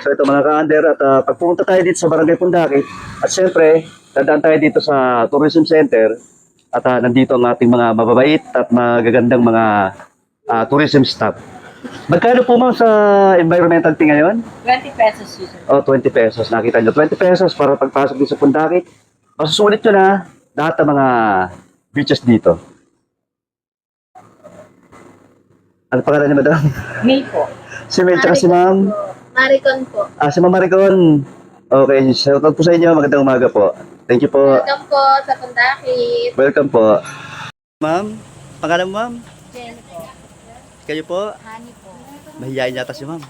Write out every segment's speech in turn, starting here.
So ito mga ka-under at pag pumunta tayo dito sa Barangay Pundakit at syempre dadaan tayo dito sa Tourism Center at nandito ang ating mga mababait at magagandang mga tourism staff. Magkano po ma'am sa environmental fee ngayon? 20 pesos yun. Oh, 20 pesos. Nakita nyo, 20 pesos para pagpasok dito sa Pundakit. Masusulit nyo na lahat ng mga beaches dito. Ano pangalan niya, madam? May po. Si Mel, tsaka si ma'am? Maricon po. Si Ma'am Maricon. Okay, shoutout po sa inyo. Magandang umaga po. Thank you po. Welcome po sa Pundakit. Welcome po. Ma'am, pangalan mo ma'am? Jen po. Kayo po? Honey po. Mahihayin yata si ma'am.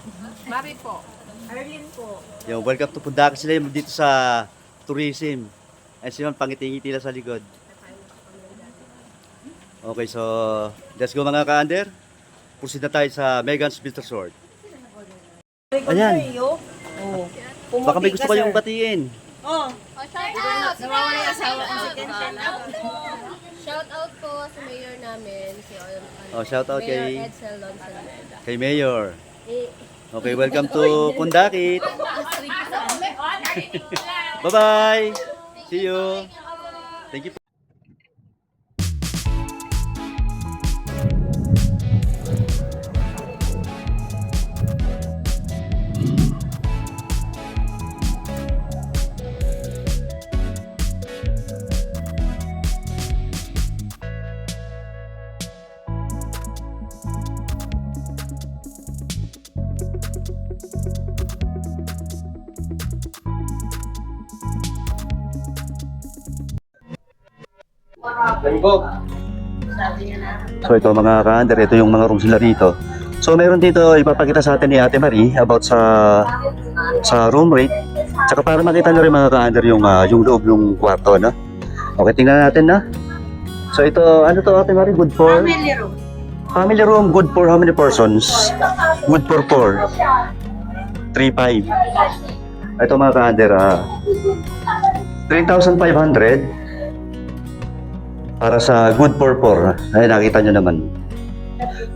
Mari po. Arlene po. Yung welcome to Pundakit sila yung dito sa tourism. Ay si ma'am, pangiti-ngiti lang sa likod. Okay, so let's go mga ka-under. Proceed na tayo sa Megan's Beach Resort. Ayan. Oh. Baka may gusto kayong batiin. Oh. Shout out! Nawawala yung asawa ko si Ken. Shout out po sa mayor namin, si Shout out Mayor kay Edsel Lonsalmeda. kay Mayor. Eh, Okay, welcome to Pundakit. Bye-bye. See you. Thank you. So ito mga ka-under, ito yung mga rooms nila rito. So meron dito ipapakita sa atin ni Ate Marie about sa room rate. Tsaka para makita nyo rin mga ka-under yung loob ng kwarto, no? Okay, tingnan natin na. So ito, ano to Ate Marie? Good for? Family room. Family room, good for how many persons? Good for 4. 3-5. Ito mga ka-under, 3,500 para sa good for 4. Ay, nakita nyo naman.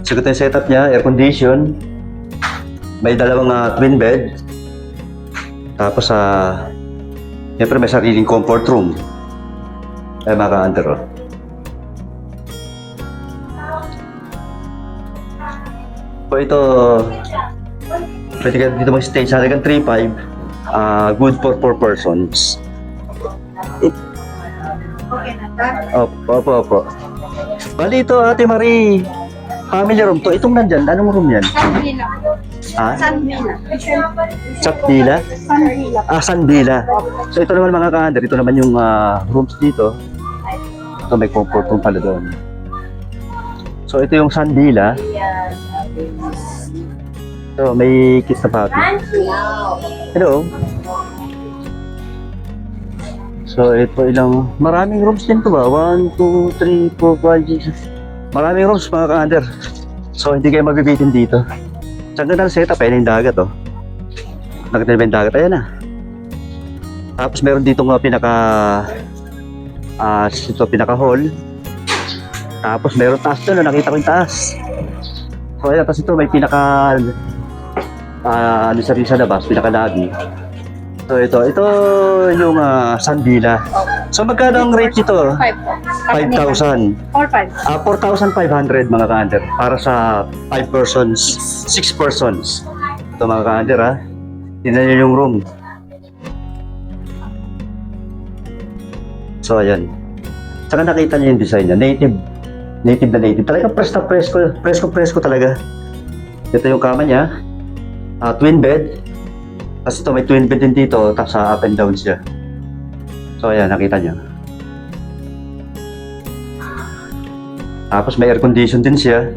Sigot yung setup niya, air condition. May dalawang twin bed. Tapos siyempre may sariling comfort room. Ay, mga ka-under. So ito, pwede ka dito mag-stay sa halagang 3,500. Good for 4 persons. Okay na ta? Opo. Bali ito, Ate Marie. Family room to. Itong nandyan, anong room yan? Sandila. Sandila. Chapdila? Sandila. Sandila. So ito naman mga ka-under, ito naman yung rooms dito. Ito may comfort room pala doon. So ito yung Sandila. So may kiss na papi. Hello. So ito maraming rooms din to ba? 1, 2, 3, 4, 5, 6. Maraming rooms mga ka-under. So hindi kayo mabibitin dito. Sa ganda ng setup, ayan yung dagat oh. Nakita ba yung dagat? Ayan na. Tapos meron dito nga pinaka hall. Tapos meron taas doon, nakita ko yung taas. So ayan, tapos ito may pinaka sa labas, pinaka lobby. So ito yung Sandila. So magkano ang rate nito? 5,000. 4,500 mga ka-under para sa 5 persons, 6 persons. Ito mga ka-under ha. Tingnan nyo yung room. So ayan. Saka nakita nyo yung design niya. Native na native. Talaga presko talaga. Ito yung kama niya. Twin bed. Tapos ito may twin bed din dito. Tapos up and down siya. So ayan, nakita nyo. Tapos may air condition din siya.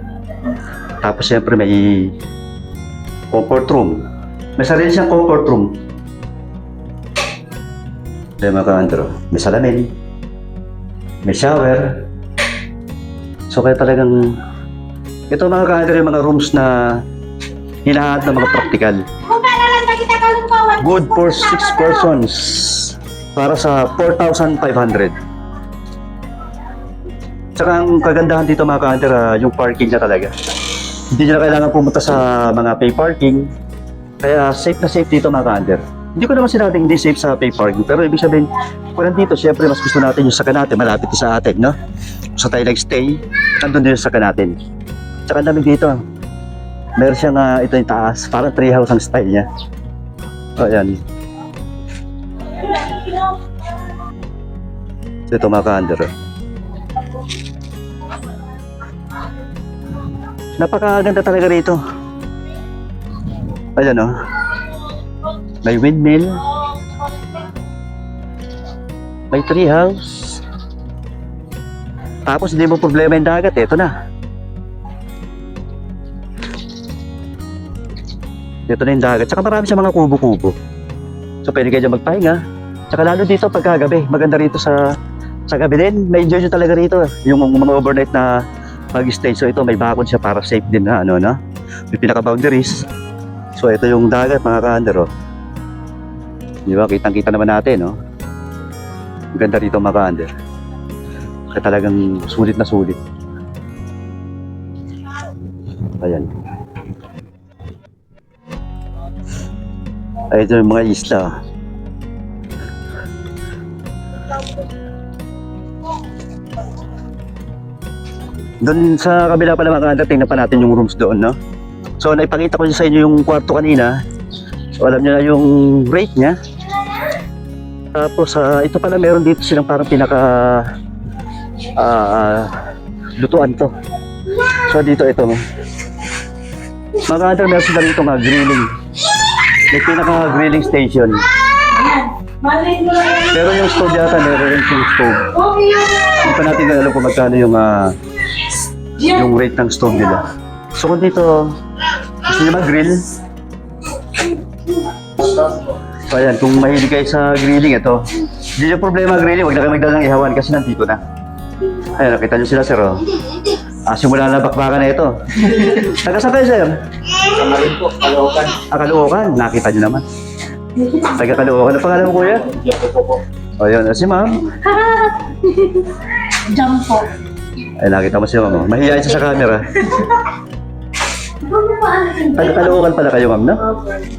Tapos siyempre may comfort room. May sarili siyang comfort room. May mga ka-under. May salamin. May shower. So kaya talagang ito mga ka-under yung mga rooms na hinahanap ng mga practical. Good for 6 persons para sa 4,500. Tsaka ang kagandahan dito mga ka-under, yung parking niya talaga. Hindi nyo na kailangan pumunta sa mga pay parking. Kaya safe na safe dito mga ka-under. Hindi ko naman sinabing hindi safe sa pay parking, pero ibig sabihin, kung nandito, syempre mas gusto natin yung saka natin, malapit sa atin, no? So tayo nag-stay, nandun din yung saka natin. Tsaka namin dito, meron siyang ito yung taas, parang treehouse ang style niya. O, ayan. So ito mga ka-under. Napakaganda talaga rito. Ayan o. May windmill. May treehouse. Tapos hindi mo problema yung dagat. Ito na. Ito na yung dagat. Tsaka marami siya mga kubo-kubo. So pwede kayo dyan magpahinga. Tsaka lalo dito pagkagabi. Maganda rito sa gabi din. May enjoy nyo talaga rito. Yung mga overnight na mag-stay. So ito may bakod siya para safe din na ano na. May pinaka-boundaries. So ito yung dagat mga ka-under oh. Di ba? Kitang-kita naman natin no. Ang ganda rito mga ka-under. Kaya talagang sulit na sulit. Ayan. Ay, ito yung mga isla. Doon sa kabila pala mga ka-under, tingnan pa natin yung rooms doon no. So naipakita ko sa inyo yung kwarto kanina. So alam niyo na yung rate niya. Tapos ito pala meron dito silang parang pinaka lutuan to. So dito ito mga ka-under, meron sila rito nga grilling. May pinaka grilling station. Pero yung stove yata meron yung stove. Hindi pa natin alam kung magkano yung rate ng stove nila. So kung dito gusto nyo mag-grill, so ayan, kung mahilig kayo sa grilling, ito hindi yung problema grilling, huwag na kayo magdala ng ihawan kasi nandito na. Ayan, nakita nyo sila sir oh. Simula na bakbakan na ito. Taga saan kayo sir? Kamarin po, Caloocan. Caloocan, nakita nyo naman. Taga Caloocan, ano pangalan mo kuya? O yun, si ma'am. Jump po. Ay, nakita mo si ma'am. Mahihayin siya sa camera. Taga Caloocan pala kayo ma'am, no?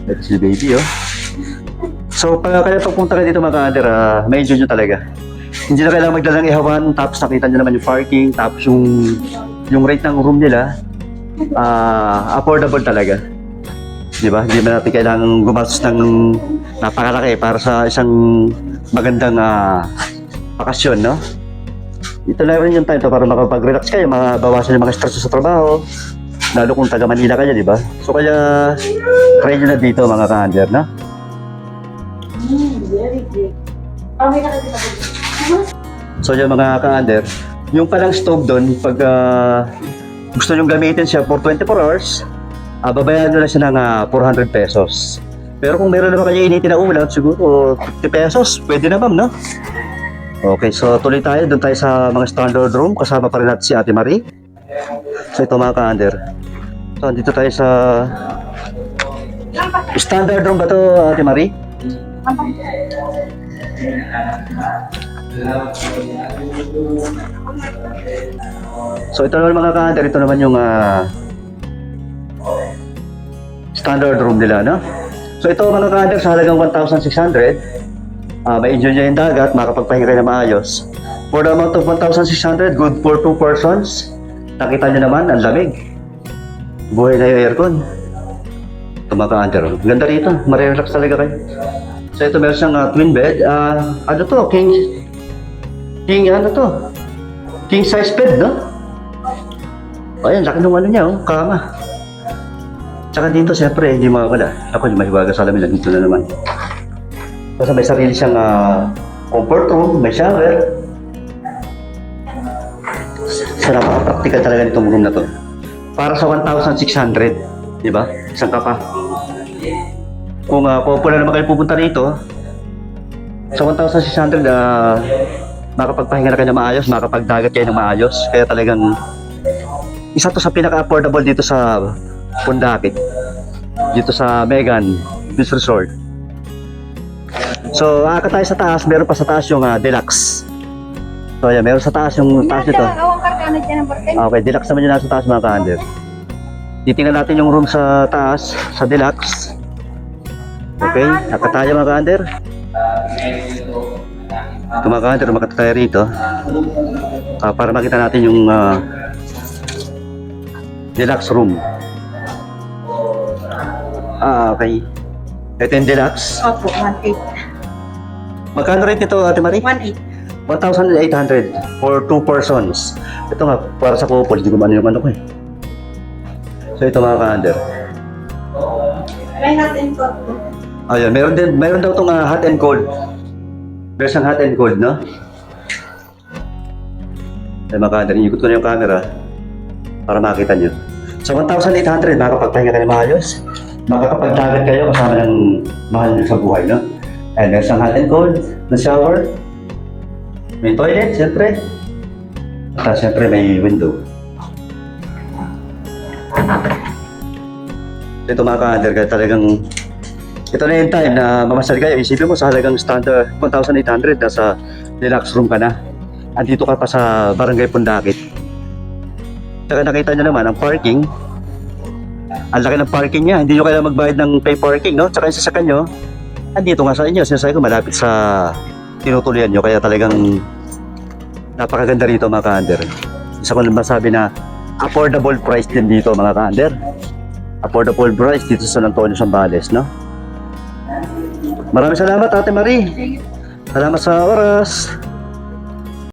Ito si baby, oh. So, pag kaya pagpunta kayo dito mga ka-under, may enjoy nyo talaga. Hindi na kailangan magdala ng ihawan, tapos nakita nyo naman yung parking, tapos yung rate ng room nila, affordable talaga. Di ba? Hindi ba natin kailangan gumastos ng napakalaki para sa isang magandang bakasyon, no? Ito na rin yung time to para makapag-relax kayo, mabawasan yung mga stress sa trabaho, lalo kung taga Manila kayo, di ba? So kaya, try nyo na dito mga ka-under, no? Very good. So yung mga ka-under, yung palang stove doon, pag gusto nyo gamitin siya for 24 hours, babayaran nyo lang siya ng 400 pesos. Pero kung meron naman kayo initin na ulam, siguro 50 pesos, pwede na ma'am, no? Okay, so tuloy tayo, doon tayo sa mga standard room, kasama pa rin natin si Ate Marie. So ito mga ka-under. So dito tayo sa standard room ba to Ate Marie? So ito naman mga ka-under, ito naman yung standard room nila, no? So ito mga ka-under, sa halagang 1,600, may enjoy nyo yung dagat, makapagpahinga na maayos. For the amount of 1,600, good for 2 persons. Nakita nyo naman, ang lamig. Buhay na yung aircon. Ito mga ka-under, ganda rito, marirelax talaga kayo. So ito meron siyang twin bed. Ano to? King ano to? King size bed, no? O ayan, laki ng ano niya, oh, kama. Tsaka dito, siyempre, hindi makakala. Ako, yung mahiwaga sa alamin, dito na naman. Kasi may sarili siyang comfort room, may shower. So napaka-practical talaga nitong room na to. Para sa 1,600, di ba? Isang kapa. Kung popular naman kayo pupunta rito, sa 1,600, makapagpahinga na kayo na maayos, makapagdagat kayo ng maayos. Kaya talagang isa to sa pinaka-affordable dito sa Pundakit, dito sa Megan Beach Resort. So, aka tayo sa taas, meron pa sa taas yung deluxe. So, ayan, meron sa taas yung taas nito. Okay, deluxe naman yun nasa taas mga ka-under. Titingnan natin yung room sa taas, sa deluxe. Okay, nakatayo mga ka-under. Ito mga ka-under, makatatayo rito. Para makita natin yung deluxe room. Okay. Ito yung deluxe. Opo, 1.8. Magkano rate ito, Ate Marie? 1.8. 1,800 for 2 persons. Ito nga, para sa couple, hindi ko man yung ano ko eh. So ito mga ka-under. May hot and cold po. Ayun, meron daw itong hot and cold. Meron siyang hot and cold, no? Ay mga ka-under, iikot ko na yung camera para makita nyo. So 1,800, makakapagpahinga ka na maayos. Makakapagdagat kayo kasama ng mahal nyo sa buhay, no? And meron siyang hot and cold na shower. May toilet, siyempre. At siyempre may window. Ito mga ka-under, kaya talagang ito na yung time na mamasyal kayo. Isipin mo sa halagang standard 1,800 na sa deluxe room ka na. Andito ka pa sa Barangay Pundakit. Saka nakita nyo naman ang parking. Ang laki ng parking niya. Hindi nyo kailangan magbayad ng pay parking, no? Tsaka yung sasakyan nyo, andito nga sa inyo. Sinasabi ko malapit sa tinutuloyan nyo. Kaya talagang napakaganda rito mga ka-under. Isa ko naman masabi na affordable price din dito mga ka-under. Affordable price dito sa San Antonio, Zambales, no? Maraming salamat Ate Marie. Salamat sa oras.